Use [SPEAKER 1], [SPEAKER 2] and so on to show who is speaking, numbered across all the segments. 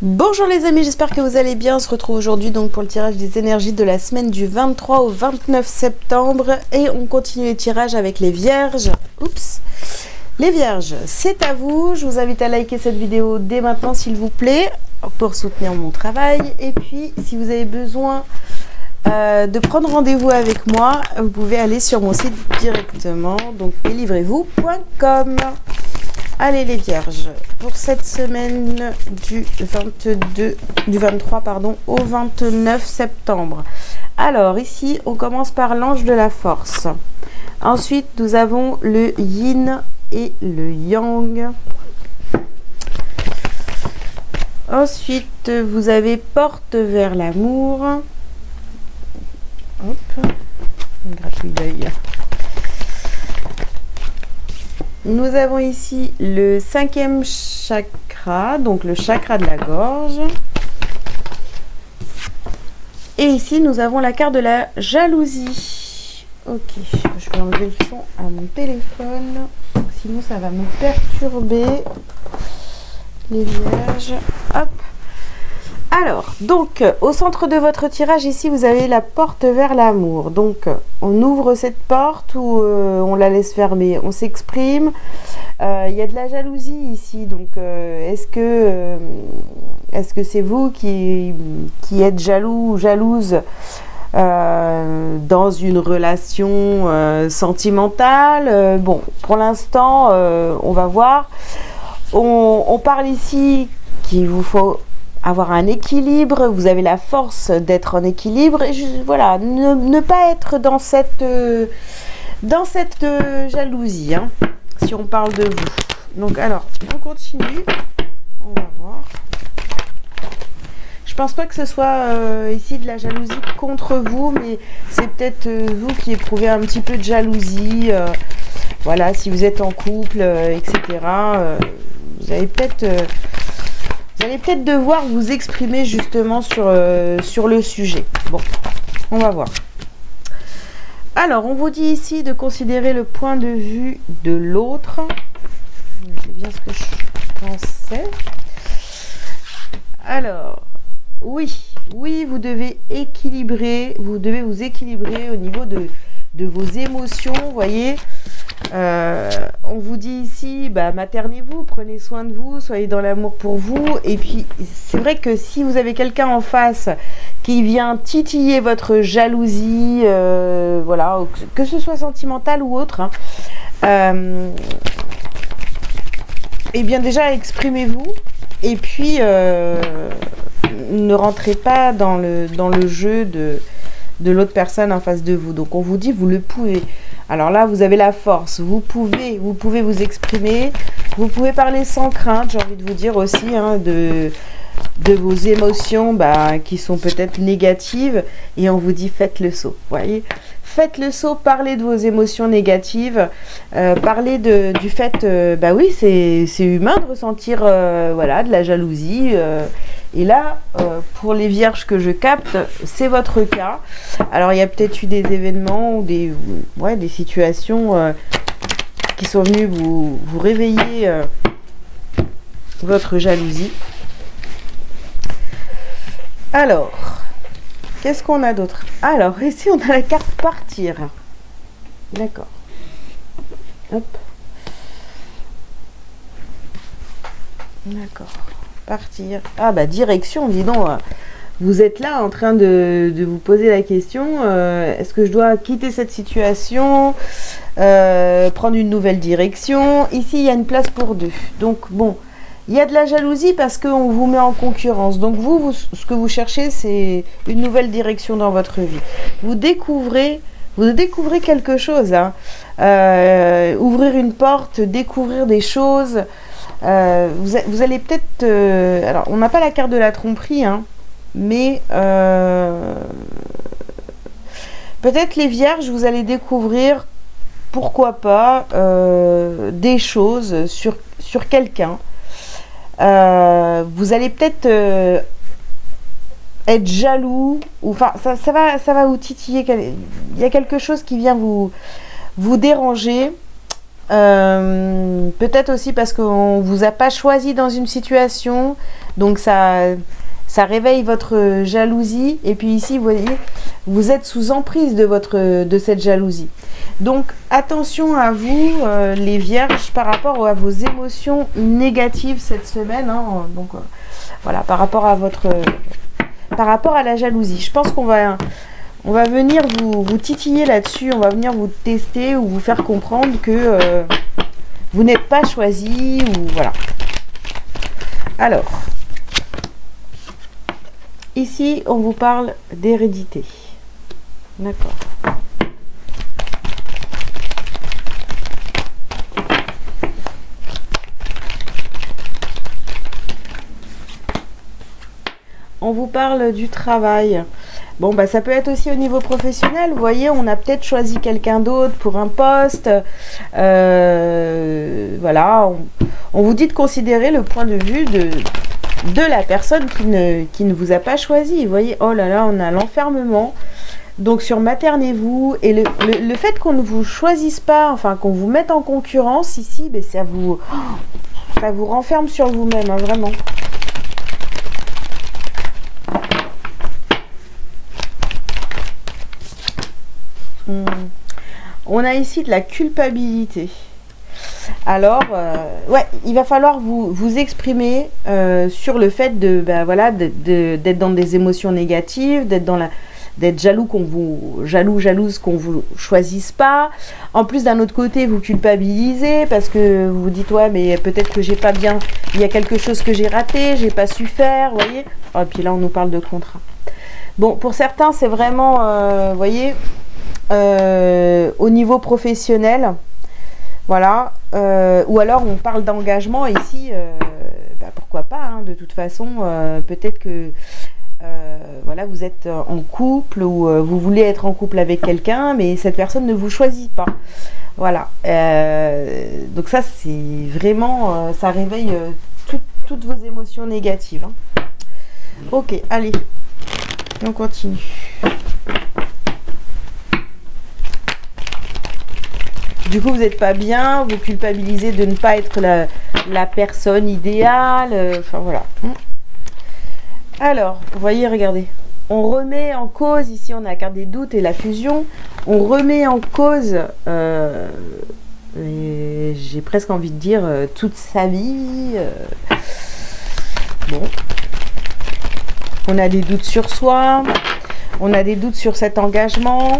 [SPEAKER 1] Bonjour les amis, j'espère que vous allez bien. On se retrouve aujourd'hui donc pour le tirage des énergies de la semaine du 23 au 29 septembre et on continue les tirages avec les vierges. Oups. Les vierges, c'est à vous. Je vous invite à liker cette vidéo dès maintenant s'il vous plaît pour soutenir mon travail. Et puis si vous avez besoin de prendre rendez-vous avec moi, vous pouvez aller sur mon site directement, donc délivrez-vous.com. Allez les vierges, pour cette semaine du 23 au 29 septembre. Alors ici, on commence par l'ange de la force. Ensuite, nous avons le yin et le yang. Ensuite, vous avez porte vers l'amour. Hop, un gratouille d'œil. Nous avons ici le 5e chakra, donc le chakra de la gorge. Et ici, nous avons la carte de la jalousie. Ok, je vais enlever le son à mon téléphone, sinon ça va me perturber. Les vierges, hop. Alors, donc, au centre de votre tirage, ici, vous avez la porte vers l'amour. Donc, on ouvre cette porte ou on la laisse fermer. On s'exprime. Il y a de la jalousie ici. Donc, est-ce que c'est vous qui êtes jaloux ou jalouse dans une relation sentimentale? Bon, pour l'instant, on va voir. On parle ici qu'il vous faut avoir un équilibre, vous avez la force d'être en équilibre et voilà, ne pas être dans cette jalousie, hein, si on parle de vous. Donc alors, on continue, on va voir. Je pense pas que ce soit ici de la jalousie contre vous, mais c'est peut-être vous qui éprouvez un petit peu de jalousie, voilà, si vous êtes en couple, etc. Vous allez peut-être devoir vous exprimer justement sur le sujet. Bon, on va voir. Alors, on vous dit ici de considérer le point de vue de l'autre. C'est bien ce que je pensais. Alors, oui, vous devez vous équilibrer au niveau de vos émotions, vous voyez. On vous dit ici, maternez-vous, prenez soin de vous, soyez dans l'amour pour vous. Et puis, c'est vrai que si vous avez quelqu'un en face qui vient titiller votre jalousie, voilà, que ce soit sentimental ou autre, et bien déjà, exprimez-vous. Et puis, ne rentrez pas dans le jeu de l'autre personne en face de vous. Donc, on vous dit, vous le pouvez. Alors là, vous avez la force, vous pouvez vous exprimer, vous pouvez parler sans crainte, j'ai envie de vous dire aussi, hein, de vos émotions qui sont peut-être négatives, et on vous dit faites le saut, vous voyez. Faites le saut, parlez de vos émotions négatives, parlez du fait, oui, c'est humain de ressentir voilà, de la jalousie. Et là, pour les vierges que je capte, c'est votre cas. Alors, il y a peut-être eu des événements ou des situations qui sont venues vous réveiller votre jalousie. Alors, qu'est-ce qu'on a d'autre? Alors, ici, on a la carte partir. D'accord. Hop. D'accord. Partir. Ah direction, dis donc. Vous êtes là en train de vous poser la question, est-ce que je dois quitter cette situation, prendre une nouvelle direction? Ici, il y a une place pour deux. Donc, bon, il y a de la jalousie parce qu'on vous met en concurrence. Donc, vous, ce que vous cherchez, c'est une nouvelle direction dans votre vie. Vous découvrez quelque chose. Hein. Ouvrir une porte, découvrir des choses. Vous allez peut-être... alors, on n'a pas la carte de la tromperie, hein, mais peut-être les vierges, vous allez découvrir, pourquoi pas, des choses sur quelqu'un. Vous allez peut-être être jaloux, ou enfin, ça va vous titiller. Il y a quelque chose qui vient vous déranger. Peut-être aussi parce qu'on vous a pas choisi dans une situation, donc ça réveille votre jalousie. Et puis ici, vous voyez, vous êtes sous emprise de cette jalousie. Donc attention à vous, les vierges, par rapport à vos émotions négatives cette semaine. Hein. Donc voilà, par rapport à la jalousie. Je pense on va venir vous titiller là-dessus, on va venir vous tester ou vous faire comprendre que vous n'êtes pas choisi ou voilà. Alors, ici, on vous parle d'hérédité. D'accord. On vous parle du travail. Bon, bah, ça peut être aussi au niveau professionnel. Vous voyez, on a peut-être choisi quelqu'un d'autre pour un poste. Voilà, on vous dit de considérer le point de vue de la personne qui ne vous a pas choisi. Vous voyez, oh là là, on a l'enfermement. Donc sur maternez-vous. Et le fait qu'on ne vous choisisse pas, enfin qu'on vous mette en concurrence ici, ben, ça vous renferme sur vous-même, hein, vraiment. On a ici de la culpabilité. Alors, ouais, il va falloir vous exprimer sur le fait d'être dans des émotions négatives, d'être jalouse qu'on vous choisisse pas. En plus, d'un autre côté, vous culpabilisez parce que vous vous dites ouais, mais peut-être que j'ai pas bien, il y a quelque chose que j'ai raté, j'ai pas su faire, vous voyez. Oh, et puis là, on nous parle de contrat. Bon, pour certains, c'est vraiment, vous voyez. Au niveau professionnel, voilà, ou alors on parle d'engagement ici, pourquoi pas, hein, de toute façon, peut-être que voilà, vous êtes en couple ou vous voulez être en couple avec quelqu'un, mais cette personne ne vous choisit pas. Voilà, donc ça c'est vraiment, ça réveille toutes vos émotions négatives. Hein. Ok, allez, on continue. Du coup, vous n'êtes pas bien, vous culpabilisez de ne pas être la personne idéale. Enfin, voilà. Alors, vous voyez, regardez. On remet en cause, ici on a la carte des doutes et la fusion. On remet en cause, j'ai presque envie de dire, toute sa vie. Bon. On a des doutes sur soi. On a des doutes sur cet engagement.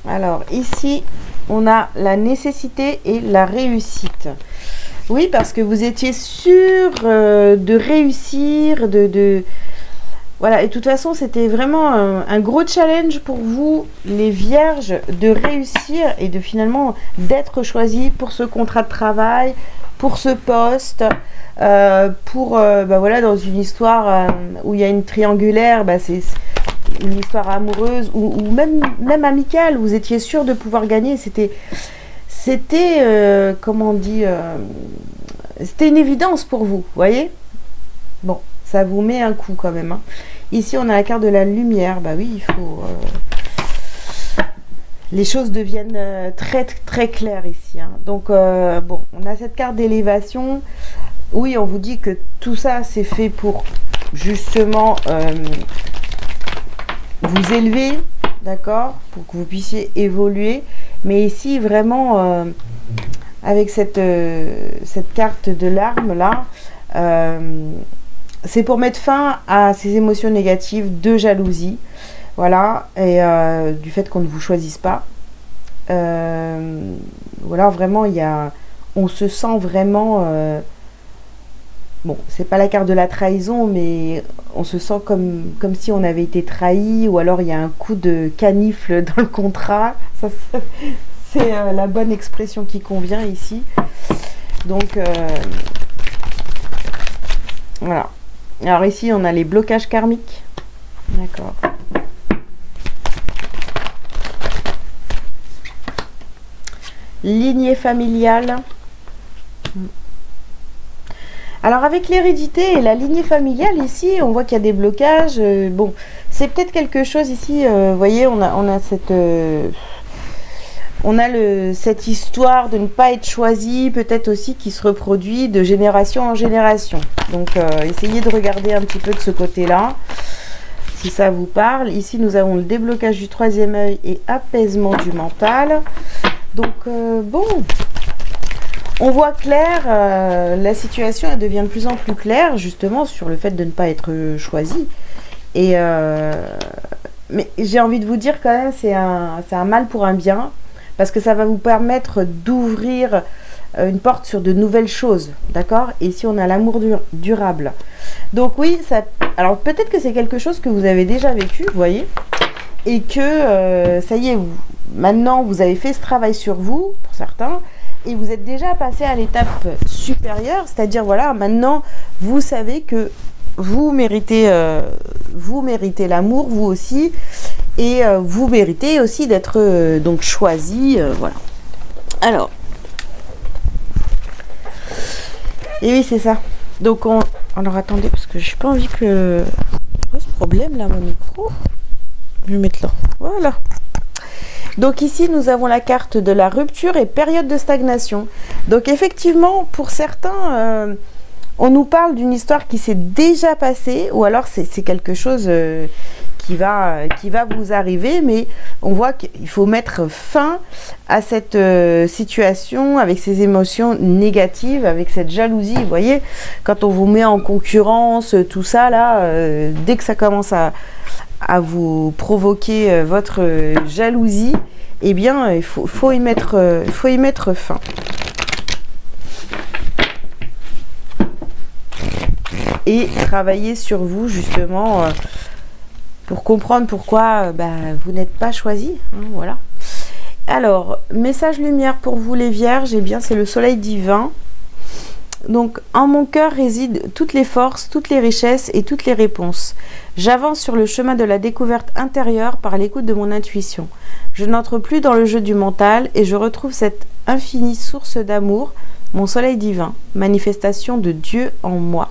[SPEAKER 1] Alors ici, on a la nécessité et la réussite. Oui, parce que vous étiez sûr de réussir, voilà. Et de toute façon, c'était vraiment un gros challenge pour vous, les vierges, de réussir et de finalement d'être choisis pour ce contrat de travail, pour ce poste, voilà, dans une histoire où il y a une triangulaire, c'est une histoire amoureuse ou même amicale, vous étiez sûr de pouvoir gagner. C'était comment on dit, c'était une évidence pour vous, voyez. Bon, ça vous met un coup quand même. Hein. Ici, on a la carte de la lumière. Bah oui, il faut... les choses deviennent très très claires ici. Hein. Donc, bon, on a cette carte d'élévation. Oui, on vous dit que tout ça, c'est fait pour justement... vous élever, d'accord, pour que vous puissiez évoluer. Mais ici, vraiment, avec cette carte de l'arme là, c'est pour mettre fin à ces émotions négatives de jalousie, voilà, et du fait qu'on ne vous choisisse pas. Voilà, vraiment, on se sent vraiment... bon, c'est pas la carte de la trahison, mais on se sent comme si on avait été trahi, ou alors il y a un coup de canifle dans le contrat. Ça, c'est la bonne expression qui convient ici. Donc, voilà. Alors ici, on a les blocages karmiques. D'accord. Lignée familiale. Alors avec l'hérédité et la lignée familiale ici, on voit qu'il y a des blocages. Bon, c'est peut-être quelque chose ici. Vous voyez, on a cette cette histoire de ne pas être choisi, peut-être aussi qui se reproduit de génération en génération. Donc essayez de regarder un petit peu de ce côté-là, si ça vous parle. Ici nous avons le déblocage du troisième œil et apaisement du mental. Donc bon, on voit clair, la situation elle devient de plus en plus claire justement sur le fait de ne pas être choisi. Et mais j'ai envie de vous dire quand même, c'est un mal pour un bien. Parce que ça va vous permettre d'ouvrir une porte sur de nouvelles choses, d'accord? Et ici, on a l'amour durable. Donc oui, alors peut-être que c'est quelque chose que vous avez déjà vécu, vous voyez, et que ça y est, maintenant, vous avez fait ce travail sur vous, pour certains, et vous êtes déjà passé à l'étape supérieure, c'est-à-dire, voilà, maintenant, vous savez que vous méritez l'amour, vous aussi, et vous méritez aussi d'être donc choisi, voilà. Alors, et oui, c'est ça. Donc, alors attendez, parce que j'ai pas envie que... C'est quoi ce problème là, mon micro? Je vais mettre là. Voilà. Donc ici, nous avons la carte de la rupture et période de stagnation. Donc effectivement, pour certains, on nous parle d'une histoire qui s'est déjà passée, ou alors c'est quelque chose... qui va vous arriver, mais on voit qu'il faut mettre fin à cette situation avec ces émotions négatives, avec cette jalousie. Vous voyez, quand on vous met en concurrence, tout ça là, dès que ça commence à vous provoquer votre jalousie, eh bien il faut y mettre fin. Et travailler sur vous justement pour comprendre pourquoi vous n'êtes pas choisi, hein, voilà. Alors, message lumière pour vous les vierges, eh bien c'est le soleil divin. Donc, en mon cœur résident toutes les forces, toutes les richesses et toutes les réponses. J'avance sur le chemin de la découverte intérieure par l'écoute de mon intuition. Je n'entre plus dans le jeu du mental et je retrouve cette infinie source d'amour, mon soleil divin, manifestation de Dieu en moi.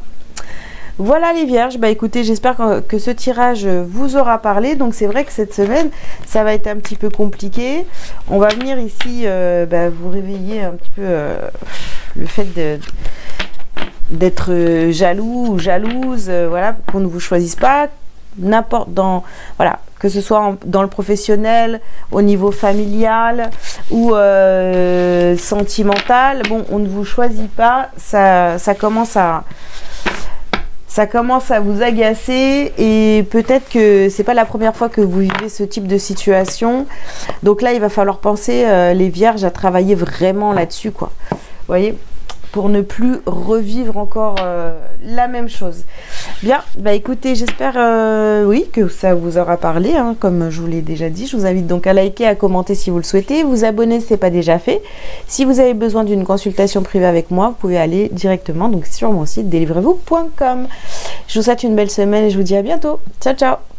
[SPEAKER 1] Voilà les vierges, écoutez, j'espère que ce tirage vous aura parlé. Donc c'est vrai que cette semaine, ça va être un petit peu compliqué. On va venir ici vous réveiller un petit peu le fait d'être jaloux ou jalouse, voilà, qu'on ne vous choisisse pas, voilà, que ce soit dans le professionnel, au niveau familial ou sentimental. Bon, on ne vous choisit pas, ça commence à vous agacer et peut-être que c'est pas la première fois que vous vivez ce type de situation. Donc là, il va falloir penser, les vierges, à travailler vraiment là-dessus, quoi. Vous voyez, pour ne plus revivre encore la même chose. Bien, écoutez, j'espère oui, que ça vous aura parlé, hein, comme je vous l'ai déjà dit. Je vous invite donc à liker, à commenter si vous le souhaitez, vous abonner si ce n'est pas déjà fait. Si vous avez besoin d'une consultation privée avec moi, vous pouvez aller directement donc sur mon site délivrez-vous.com. Je vous souhaite une belle semaine et je vous dis à bientôt. Ciao, ciao!